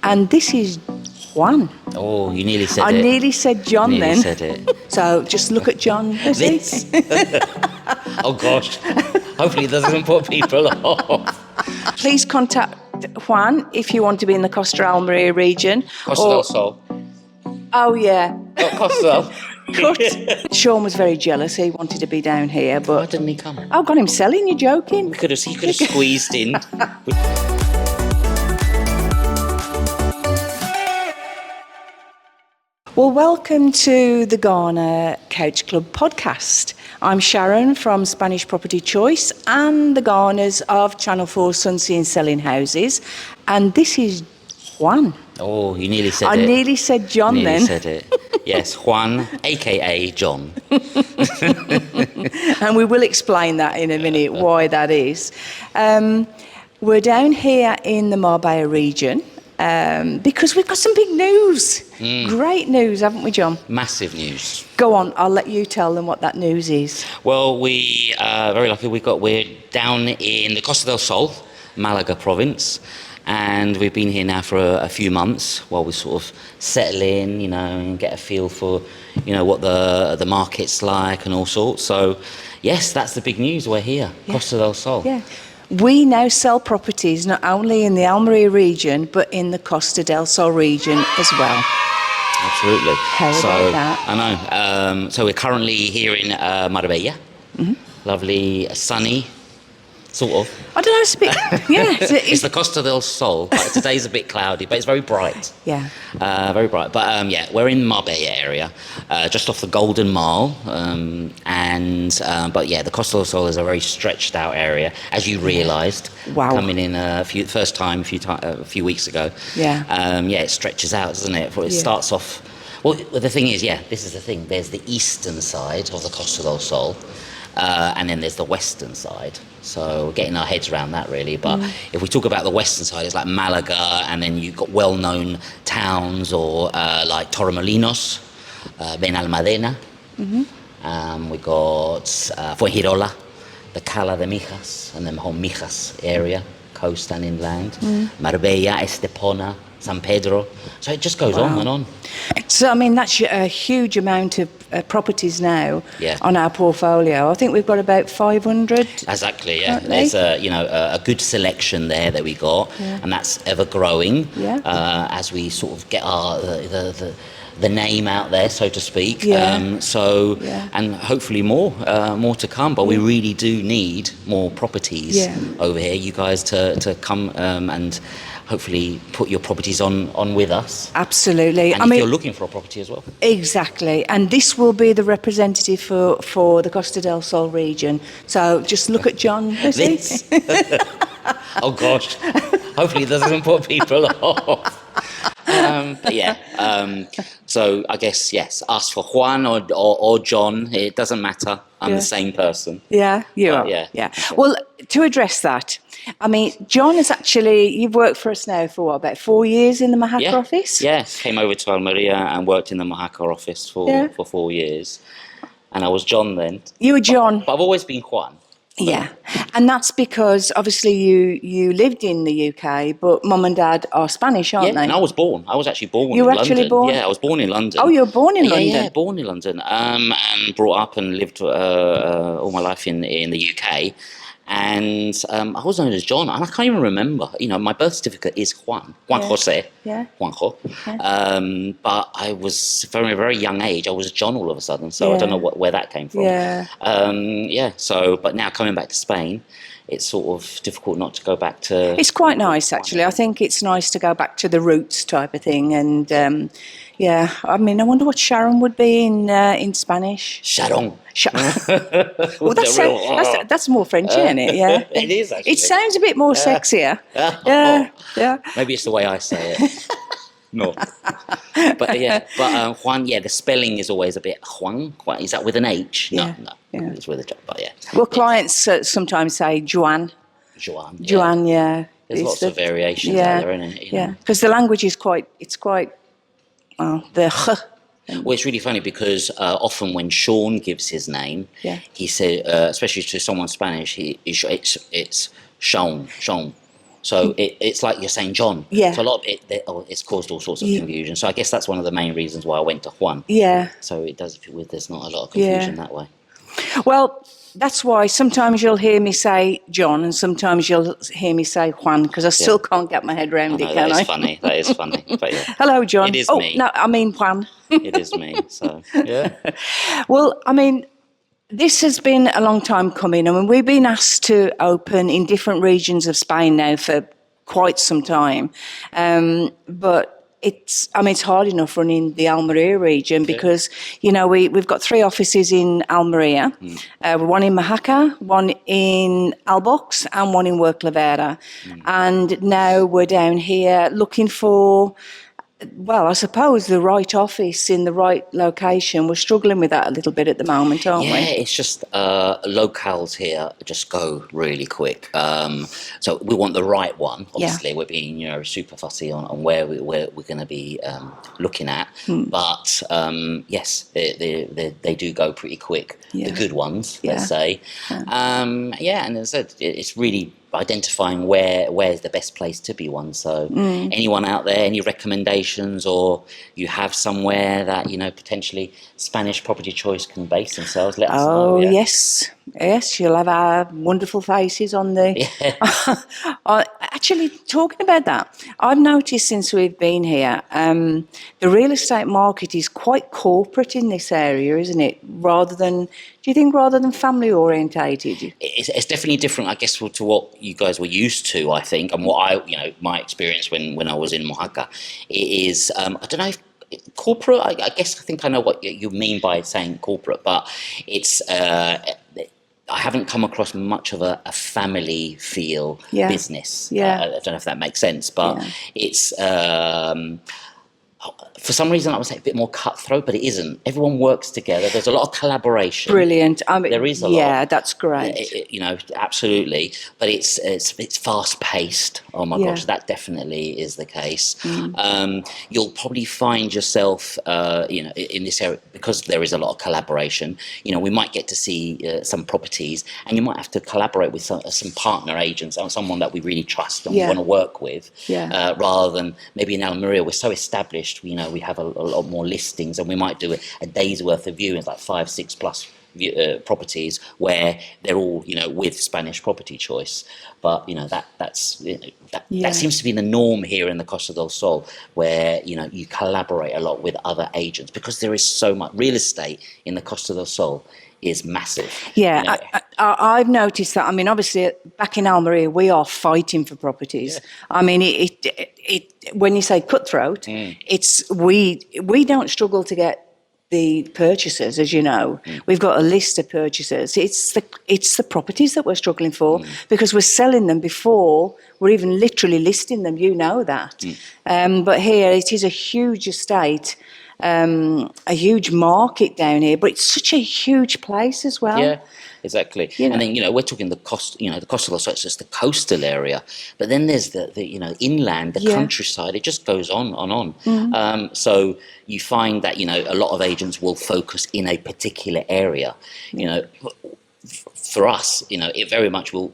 And this is Juan. Oh, you nearly said it. I nearly said John nearly then. said it. So just look at John. This. Oh, gosh. Hopefully it doesn't put people off. Please contact Juan if you want to be in the Costa Almeria region. Costa del Sol. Oh, yeah. Not Costa del Sharon was very jealous. He wanted to be down here, but... Why didn't he come? Oh, got him selling. You're joking. He could have squeezed in. Well, welcome to the Garner Couch Club podcast. I'm Sharon from Spanish Property Choice and the Garners of Channel 4 Sunsea and Selling Houses. And this is Juan. Oh, you nearly said I it. nearly said John nearly then. said it. Yes, Juan, a.k.a. John. And we will explain that in a minute, why that is. We're down here in the Marbella region because we've got some big news. Great news, haven't we, John? Massive news. Go on, I'll let you tell them what that news is. Well, we are very lucky. We're down in the Costa del Sol, Malaga province. And we've been here now for a few months while we sort of settle in, and get a feel for, what the market's like and all sorts. So, yes, that's the big news. We're here, yeah. Costa del Sol. Yeah. We now sell properties not only in the Almeria region, but in the Costa del Sol region as well. Absolutely. How about that? I know. So we're currently here in Marbella. Mm-hmm. Lovely, sunny. Sort of. I don't know, it's a bit, yeah. It's the Costa del Sol, but today's a bit cloudy, but it's very bright. Yeah. Very bright. But we're in Marbella area, just off the Golden Mile. But the Costa del Sol is a very stretched out area, as you realised. Wow. Coming in a few weeks ago. Yeah. It stretches out, doesn't it? It starts off. Well, the thing is, this is the thing. There's the eastern side of the Costa del Sol. And then there's the western side. So we're getting our heads around that really. But if we talk about the western side, it's like Malaga, and then you've got well-known towns or like Torremolinos, Benalmádena. Mm-hmm. We got Fuengirola, the Cala de Mijas, and then the whole Mijas area, coast and inland. Marbella, Estepona, San Pedro. So it just goes on and on. So, I mean, that's a huge amount of properties now on our portfolio. I think we've got about 500. Exactly, yeah. There's a good selection there that we got, and that's ever growing as we sort of get the name out there, so to speak. And hopefully more to come. But we really do need more properties over here. You guys to come and hopefully put your properties on with us. Absolutely. And if you're looking for a property as well. Exactly. And this will be the representative for the Costa del Sol region. So just look at John. This. Oh, gosh. Hopefully it doesn't put people off. So I guess, yes, ask for Juan or John. It doesn't matter. I'm the same person. Yeah, you are. Yeah. Well, to address that, I mean, John is you've worked for us now for about 4 years in the Mojaca office? Yes, came over to Almeria and worked in the Mojaca office for 4 years. And I was John then. You were John. But I've always been Juan. Yeah, and that's because obviously you lived in the UK, but Mum and Dad are Spanish, aren't they? And I was actually born in London. You were actually born? Yeah, I was born in London. Oh, you were born in London? Yeah, born in London, and brought up and lived all my life in the UK. And I was known as John, and I can't even remember. My birth certificate is Juan Jose. Yeah. Juanjo. Yeah. But I was from a very young age. I was John all of a sudden, so I don't know where that came from. Yeah. So, but now coming back to Spain, it's sort of difficult not to go back to. It's quite nice, actually. I think it's nice to go back to the roots type of thing, and I mean, I wonder what Sharon would be in Spanish. Sharon. Well, that's more French, isn't it? Yeah, it is actually. It sounds a bit more sexier. Yeah. Maybe it's the way I say it. No, but Juan. Yeah, the spelling is always a bit Juan. Is that with an H? No, it's with a J. But yeah. Well, clients sometimes say Juan. Juan. Yeah. There's lots of variations out there, isn't it? Yeah, because the language is quite. The H. Well, it's really funny because often when Sean gives his name, he says, especially to someone Spanish, it's Shaun. So it's like you're saying John. Yeah. So a lot of it's caused all sorts of confusion. So I guess that's one of the main reasons why I went to Juan. Yeah. So it does. There's not a lot of confusion that way. Well, that's why sometimes you'll hear me say John and sometimes you'll hear me say Juan because I still can't get my head around it, can I? That is funny. That is funny. But yeah. Hello, John. It is me. No, I mean Juan. It is me. So, yeah. Well, I mean, this has been a long time coming. I mean, we've been asked to open in different regions of Spain now for quite some time. But it's hard enough running the Almeria region because, we've got 3 offices in Almeria, one in Majaca, one in Albox and one in Huerclavera. And now we're down here looking for, well, I suppose the right office in the right location. We're struggling with that a little bit at the moment, aren't we? Yeah, it's just locales here just go really quick. So we want the right one. Obviously, we're being super fussy on where we're going to be looking at. But yes, they do go pretty quick. Yeah. The good ones, let's say. And as I said, it's really identifying where's the best place to be one. So anyone out there, any recommendations, or you have somewhere that potentially Spanish Property Choice can base themselves, let us know. Yes, you'll have our wonderful faces on the... Actually, talking about that, I've noticed since we've been here, the real estate market is quite corporate in this area, isn't it? Do you think rather than family orientated? It's definitely different, I guess, to what you guys were used to, I think, and what my experience when I was in Mojaca. It is, I don't know if corporate, I think I know what you mean by saying corporate, but it's... I haven't come across much of a family feel business. I don't know if that makes sense, but it's... for some reason, I would say a bit more cutthroat, but it isn't. Everyone works together. There's a lot of collaboration. Brilliant. There is a lot. Yeah, that's great. Absolutely. But it's fast paced. Oh my gosh, that definitely is the case. You'll probably find yourself, in this area, because there is a lot of collaboration. We might get to see some properties, and you might have to collaborate with some partner agents or someone that we really trust and we want to work with, rather than maybe in Almeria we're so established. We have a lot more listings, and we might do a day's worth of viewings, like 5-6 plus properties where they're all with Spanish Property Choice. But that seems to be the norm here in the Costa del Sol, where you collaborate a lot with other agents because there is so much real estate in the Costa del Sol. Is massive. Yeah, I've noticed that. I mean, obviously, back in Almeria, we are fighting for properties. Yeah. I mean, it when you say cutthroat, it's we don't struggle to get the purchasers, as you know. We've got a list of purchasers. It's the properties that we're struggling for because we're selling them before we're even literally listing them. You know that. But here, it is a huge estate. A huge market down here, but it's such a huge place as well. Yeah, exactly. And then we're talking the Costa del Sol, it's just the coastal area, but then there's the inland, the countryside. It just goes on and on. So you find that a lot of agents will focus in a particular area. For us, it very much will.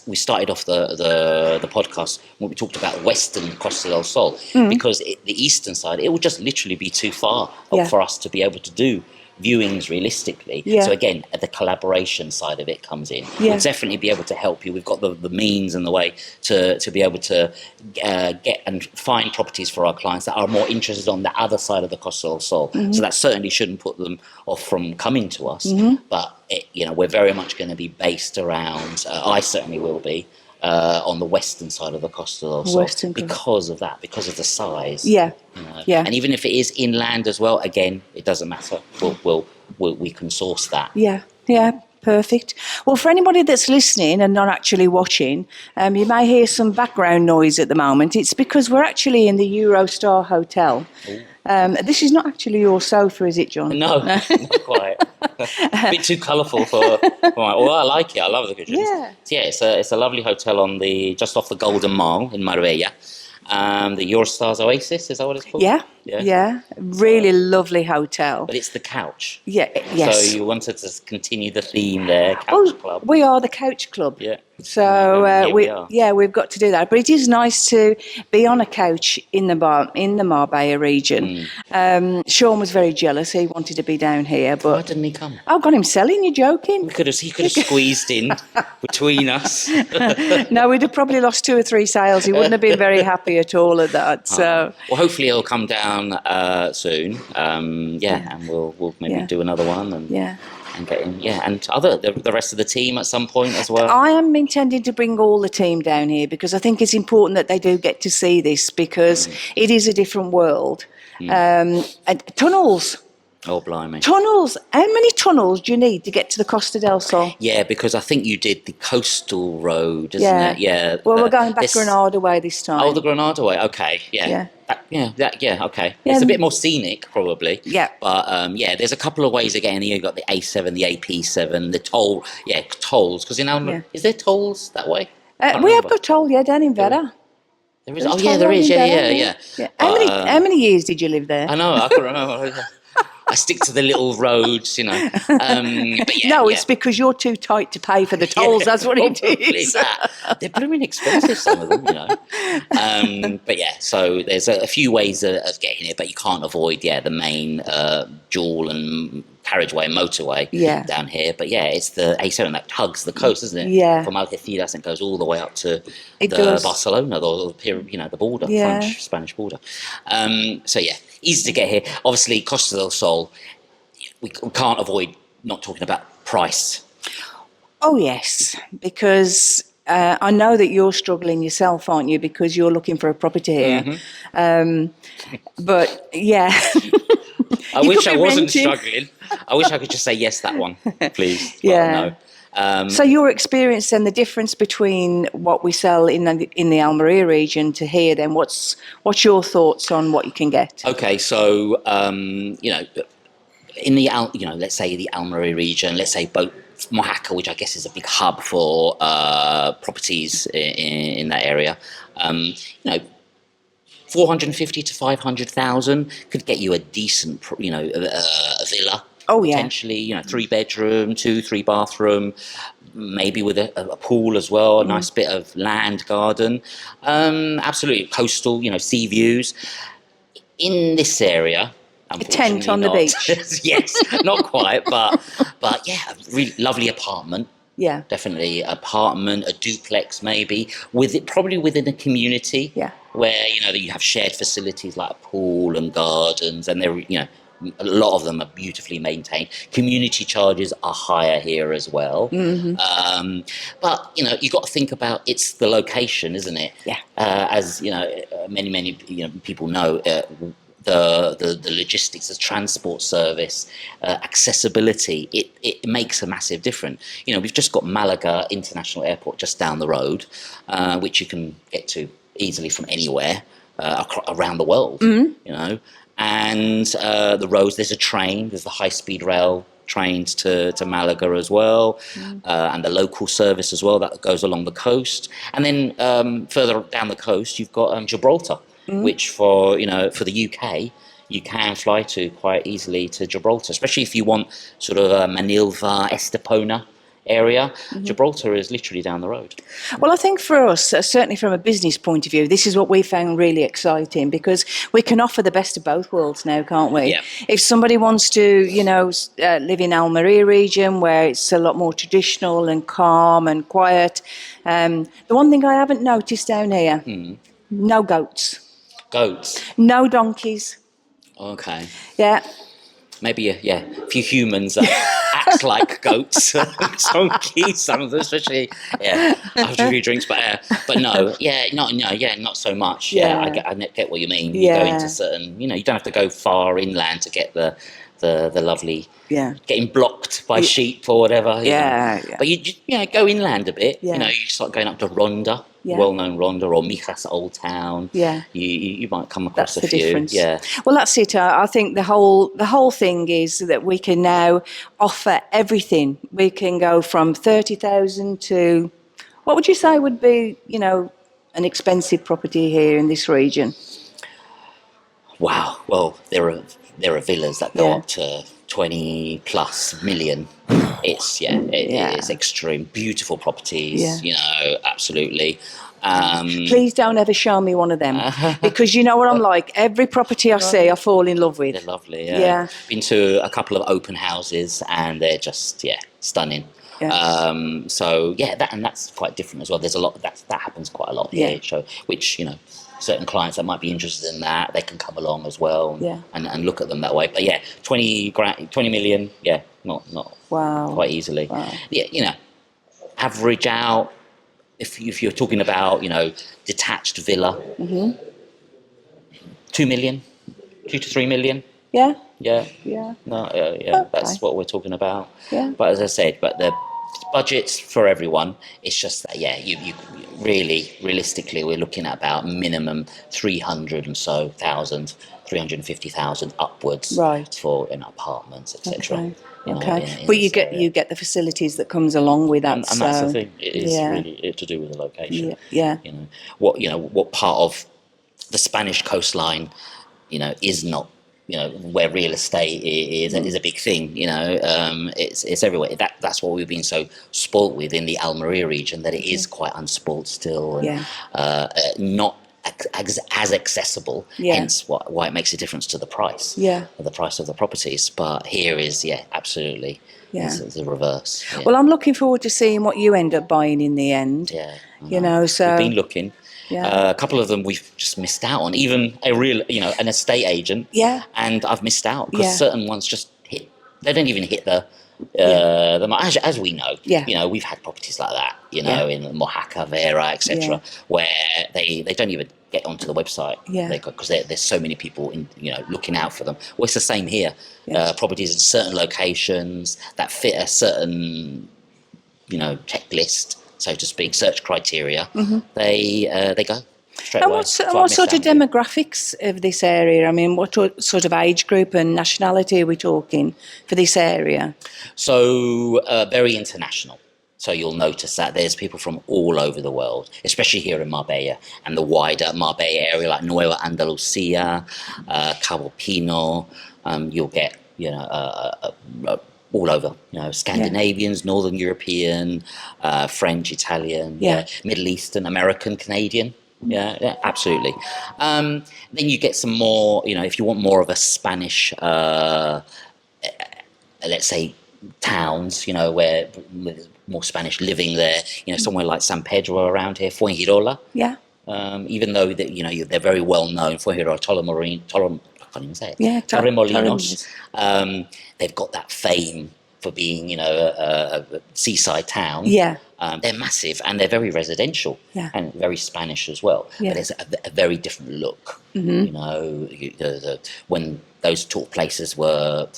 We started off the podcast when we talked about Western Costa del Sol because the eastern side, it will just literally be too far for us to be able to do viewings realistically. So again, the collaboration side of it comes in. We'll definitely be able to help you. We've got the means and the way to be able to get and find properties for our clients that are more interested on the other side of the Costa del Sol. So that certainly shouldn't put them off from coming to us. But we're very much going to be based around. I certainly will be. On the western side of the Costa del Sol because of that, because of the size. And even if it is inland as well, again, it doesn't matter. We can source that. Yeah, perfect. Well, for anybody that's listening and not actually watching, you may hear some background noise at the moment. It's because we're actually in the Eurostar Hotel. This is not actually your sofa, is it, John? No, not quite. A bit too colourful for well, I like it. I love the cushions. It's a lovely hotel just off the Golden Mile in Marbella. The Eurostar's Oasis, is that what it's called? Yeah, really lovely hotel. But it's the couch. Yeah, So yes. you wanted to continue the theme there, Couch Well, Club. we are the Couch Club. Yeah. So Here we are. we've got to do that. But it is nice to be on a couch in the Marbella region. Sean was very jealous. He wanted to be down here, Why but didn't he come? I've got him selling. You're joking? He could have squeezed in between us. No, we'd have probably lost 2 or 3 sales. He wouldn't have been very happy at all at that. So Well, hopefully he'll come down soon. And we'll maybe do another one and get him. Yeah, and the rest of the team at some point as well. I am intending to bring all the team down here because I think it's important that they do get to see this because it is a different world. And tunnels. Oh, blimey. Tunnels. How many tunnels do you need to get to the Costa del Sol? Yeah, because I think you did the coastal road, isn't it? Yeah. Well, we're going back Granada way this time. Oh, the Granada way. Okay. Yeah. Okay. Yeah. It's a bit more scenic, probably. Yeah. But there's a couple of ways of getting here. You've got the A7, the AP7, the toll. Yeah, tolls. Because is there tolls that way? We have got toll, down in Vera. There is. There is. Yeah. How many years did you live there? I know. I can't remember. I stick to the little roads, But it's because you're too tight to pay for the tolls. That's what it is. They're blooming expensive, some of them, But so there's a few ways of getting it, but you can't avoid, the main dual and carriageway and motorway down here. But it's the A7 that hugs the coast, isn't it? Yeah. From Algeciras and goes all the way up to Barcelona, the border, French, Spanish border. Easy to get here. Obviously, Costa del Sol, we can't avoid not talking about price. Oh, yes, because I know that you're struggling yourself, aren't you, because you're looking for a property here. But, I wish I wasn't struggling. I wish I could just say yes, that one, please. Yeah. No. So your experience then, the difference between what we sell in the Almeria region to here, then what's your thoughts on what you can get? Okay, so in the let's say the Almeria region, let's say both Mojaca, which I guess is a big hub for properties in that area, 450 to 500,000 could get you a decent, a villa. Oh, yeah. Potentially, 3-bedroom, 2-3 bathroom, maybe with a pool as well, a nice bit of land, garden. Absolutely coastal, sea views. In this area, a tent on the beach. Yes, not quite, but a really lovely apartment. Yeah. Definitely apartment, a duplex maybe, probably within a community. Yeah. Where, you have shared facilities like a pool and gardens, and they're, a lot of them are beautifully maintained. Community charges are higher here as well. But, you've got to think about it's the location, isn't it? Yeah. As, many people know, the logistics, the transport service, accessibility, it makes a massive difference. We've just got Malaga International Airport just down the road, which you can get to easily from anywhere around the world, and the roads, there's a train, there's the high-speed rail trains to Malaga as well, and the local service as well that goes along the coast. And then further down the coast, you've got Gibraltar, which for the UK, you can fly to quite easily to Gibraltar, especially if you want sort of Manilva, Estepona area. Gibraltar is literally down the road. Well, I think for us, certainly from a business point of view, this is what we found really exciting because we can offer the best of both worlds now, can't we? Yeah. If somebody wants to, live in Almeria region where it's a lot more traditional and calm and quiet, the one thing I haven't noticed down here, no goats. Goats? No donkeys. Okay. Yeah. Maybe a few humans that act like goats, donkeys, some of them, especially after a few drinks. But no, not so much. Yeah, I get what you mean. You go into certain, you don't have to go far inland to get the lovely, getting blocked by sheep or whatever. Yeah. But you go inland a bit. Yeah. You start going up to Ronda. Well-known Ronda or Mijas Old Town. Yeah, you might come across that's a few. Difference. Yeah, well, that's it. I think the whole thing is that we can now offer everything. We can go from 30,000 to what would you say would be an expensive property here in this region? Wow. Well, there are villas that go Yeah. up to 20 plus million. It's Yeah. it's extreme, beautiful properties. Yeah. You know, absolutely. Please don't ever show me one of them, because you know what I'm like. Every property I see, I fall in love with. They're lovely. Yeah. Been to a couple of open houses, and they're just stunning. Yeah. So that's quite different as well. There's a lot that happens quite a lot Yeah. here. So which certain clients that might be interested in that, they can come along as well Yeah. and look at them that way. But 20 million, not Wow. quite easily. Wow. Yeah, average out. If you're talking about detached villa, 2 million, 2 to 3 million. Yeah. Yeah. Yeah. No, Okay. that's what we're talking about. Yeah. But as I said, the budgets for everyone, it's just that, you really, realistically, we're looking at about minimum 300 and so thousand, 350,000 upwards Right. for apartments, etc. Okay. You know, Okay. in But this area. you get the facilities that comes along with that. And that's the so, thing. It is yeah. really to do with the location. Yeah. What part of the Spanish coastline, is not, where real estate is a big thing. It's everywhere. That's what we've been so spoilt with in the Almeria region, that it is quite unspoilt still, and Yeah. not as accessible. Yeah. Hence why it makes a difference to the price. Yeah. The price of the properties. But here is absolutely. Yeah. It's the reverse. Yeah. Well, I'm looking forward to seeing what you end up buying in the end. Yeah, I You know, so we've been looking. Yeah. A couple of them we've just missed out on. Even an estate agent. Yeah. And I've missed out because Yeah. certain ones just hit. They don't even hit the. As we know, Yeah. We've had properties like that, Yeah. in Mojaca, Vera, etc., Yeah. where they don't even get onto the website, Yeah. because there's so many people looking out for them. Well, it's the same here. Yeah. Properties in certain locations that fit a certain checklist, so to speak, search criteria. They go straight And away. what So I what missed sort of out on it. demographics of this area? I mean, what sort of age group and nationality are we talking for this area? So very international. So you'll notice that there's people from all over the world, especially here in Marbella and the wider Marbella area, like Nueva Andalucía, Cabo Pino. You'll get all over, Scandinavians, Northern European, French, Italian, Yeah. Middle Eastern, American, Canadian. Yeah, absolutely. Then you get some more, if you want more of a Spanish, let's say, towns, where with more Spanish living there, somewhere like San Pedro around here, Fuengirola. Yeah. Even though that they're very well known, Fuengirola, I can't even say it. Yeah. Torremolinos. They've got that fame for being, a seaside town. Yeah. They're massive and they're very residential. Yeah. And very Spanish as well. Yeah. But it's a very different look. When those places were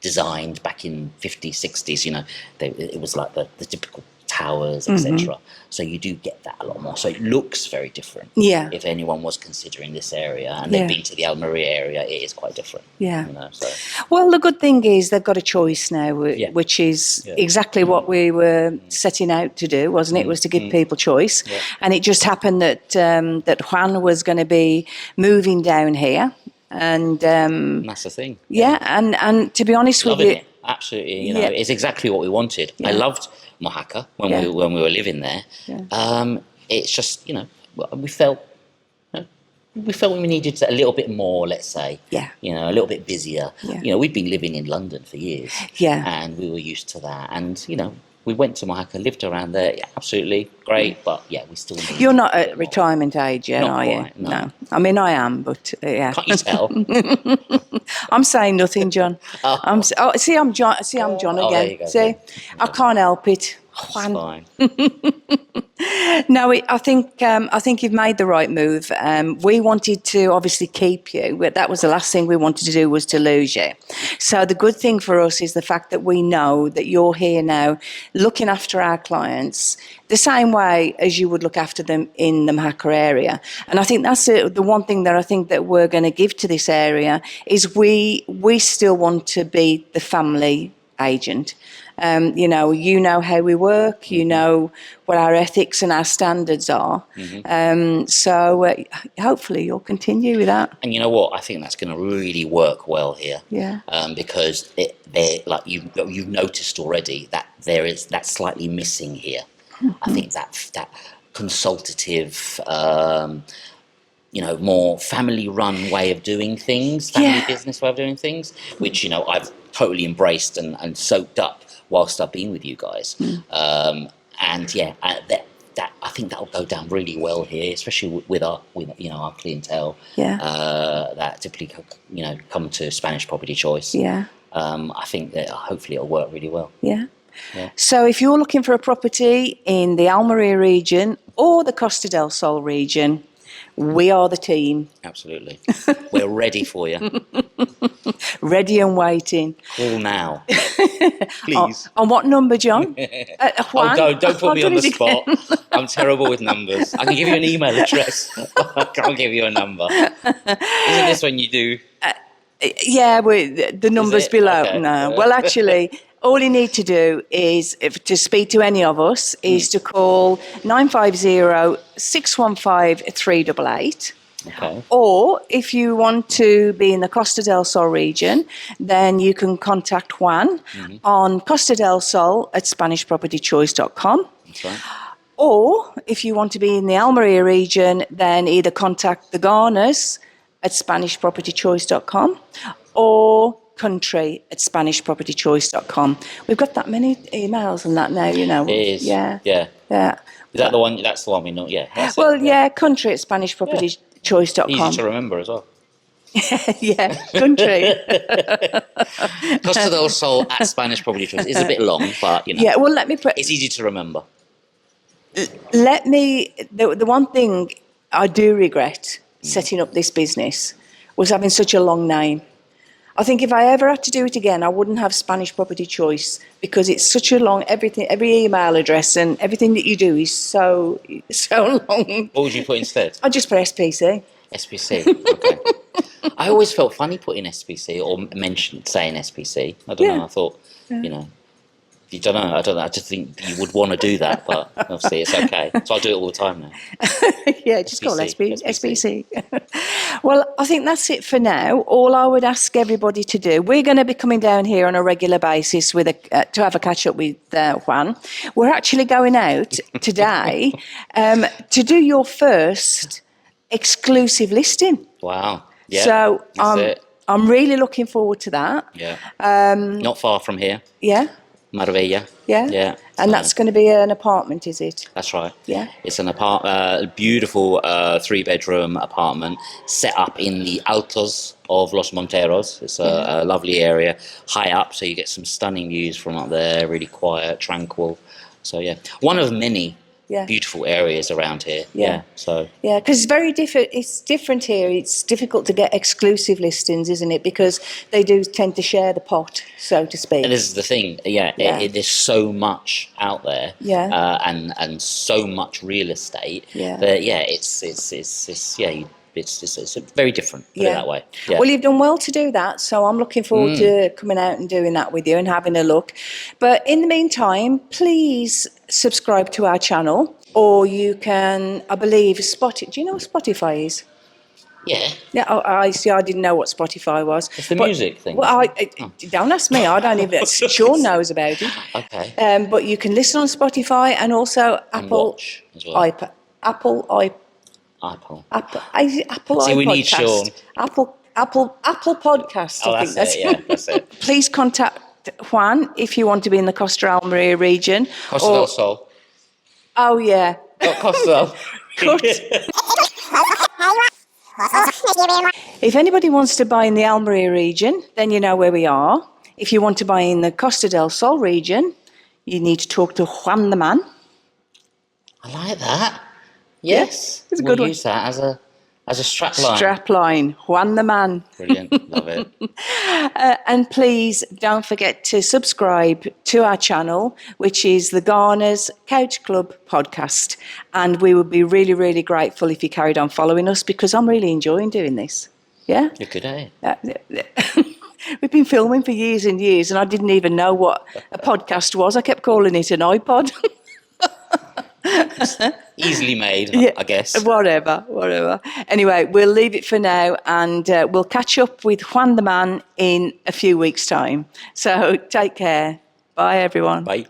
designed back in 50s, 60s, it was like the typical towers, etc. So you do get that a lot more. So it looks very different. Yeah. If anyone was considering this area and Yeah. they've been to the Almeria area, it is quite different. Yeah. So Well, the good thing is they've got a choice now, which is exactly what we were setting out to do, wasn't it? Was to give people choice. Yeah. And it just happened that that Juan was going to be moving down here. And that's the thing. and to be honest with Loving you, it. Absolutely. Yeah. It's exactly what we wanted. I loved Mojaca when we were living there. Yeah. It's just, we felt we needed a little bit more, let's say. Yeah. A little bit busier. Yeah. We've been living in London for years. Yeah. And we were used to that. And, we went to Mojaca, lived around there. Yeah, absolutely great. But we still need. You're not a at bit more. retirement age yet, Not are you? quite, no. I mean, I am, but yeah. Can't you tell? I'm saying nothing, John. I'm John. I'm John Oh, there again. you go, See, yeah. I can't help it. It's Juan. fine. No, I think you've made the right move. We wanted to obviously keep you, but that was the last thing we wanted to do was to lose you. So the good thing for us is the fact that we know that you're here now, looking after our clients the same way as you would look after them in the Mojaca area. And I think that's the one thing that I think that we're going to give to this area is we still want to be the family agent. You know how we work. You know what our ethics and our standards are. So hopefully you'll continue with that. And you know what? I think that's going to really work well here. Yeah. Because like you've noticed already that that's slightly missing here. I think that consultative, more family-run way of doing things, family business way of doing things, which I've totally embraced and soaked up whilst I've been with you guys. That I think that'll go down really well here, especially with our clientele. That typically come to Spanish Property Choice. I think that hopefully it'll work really well. Yeah. So if you're looking for a property in the Almeria region or the Costa del Sol region, we are the team. Absolutely. We're ready for you. Ready and waiting. Call now. Please. On what number, John? Juan? Oh, don't put me on the spot. I'm terrible with numbers. I can give you an email address. I can't give you a number. Isn't this when you do? The number's below. Okay. No. Well, actually, all you need to do is, to speak to any of us, is to call 950-615-388. Okay. Or if you want to be in the Costa del Sol region, then you can contact Juan on Costa del Sol at SpanishPropertyChoice.com. That's right. Or if you want to be in the Almeria region, then either contact the Garners at SpanishPropertyChoice.com or country at SpanishPropertyChoice.com. We've got that many emails and that now, It is. Yeah. Is that the one? That's the one we know. Yeah. Country at SpanishPropertyChoice.com. Easy to remember as well. Country. Costa del Sol at Spanish Property Choice is a bit long, but Yeah, well, let me put. it's easy to remember. The one thing I do regret setting up this business was having such a long name. I think if I ever had to do it again, I wouldn't have Spanish Property Choice because it's such a long, every email address and everything that you do is so long. What would you put instead? I just put SPC. SPC. Okay. I always felt funny putting SPC or saying SPC. I don't know. I thought, you don't know. I don't know. I just think you would want to do that, but obviously it's okay. So I do it all the time now. Just call SPC. Well, I think that's it for now. All I would ask everybody to do, we're going to be coming down here on a regular basis to have a catch up with Juan. We're actually going out today to do your first exclusive listing. Wow. Yeah. So I'm really looking forward to that. Yeah. Not far from here. Yeah. Marbella. Yeah. And that's going to be an apartment, is it? That's right. Yeah. It's an beautiful 3-bedroom apartment set up in the Altos of Los Monteros. It's a lovely area, high up, so you get some stunning views from up there, really quiet, tranquil. So, one of many beautiful areas around here. Because it's very different. It's different here. It's difficult to get exclusive listings, isn't it? Because they do tend to share the pot, so to speak. And this is the thing. There's so much out there. And so much real estate. That it's very different. Put it that way. Yeah. Well, you've done well to do that, so I'm looking forward to coming out and doing that with you and having a look. But in the meantime, please subscribe to our channel, or you can, I believe, do you know what Spotify is? Yeah. Yeah, I didn't know what Spotify was. It's the music thing. Well, don't ask me. I don't even. Sean knows about it. Okay. But you can listen on Spotify and also Apple, watch as well. Apple. See, we need Sean. Apple Podcast. Oh, that's it. Please contact Juan if you want to be in the Costa Almeria region. Costa del Sol. Oh yeah. Not Costa. If anybody wants to buy in the Almeria region, then you know where we are. If you want to buy in the Costa del Sol region, you need to talk to Juan the man. I like that. Yes, it's a good one. Use that as a strap line. Strap line, Juan the man. Brilliant, love it. And please don't forget to subscribe to our channel, which is the Garners Couch Club podcast. And we would be really, really grateful if you carried on following us because I'm really enjoying doing this. Yeah? You're good at it. We've been filming for years and years, and I didn't even know what a podcast was. I kept calling it an iPod. Easily made, Yeah, I guess. whatever. Anyway, we'll leave it for now, and we'll catch up with Juan the Man in a few weeks' time. So take care. Bye, everyone. Bye.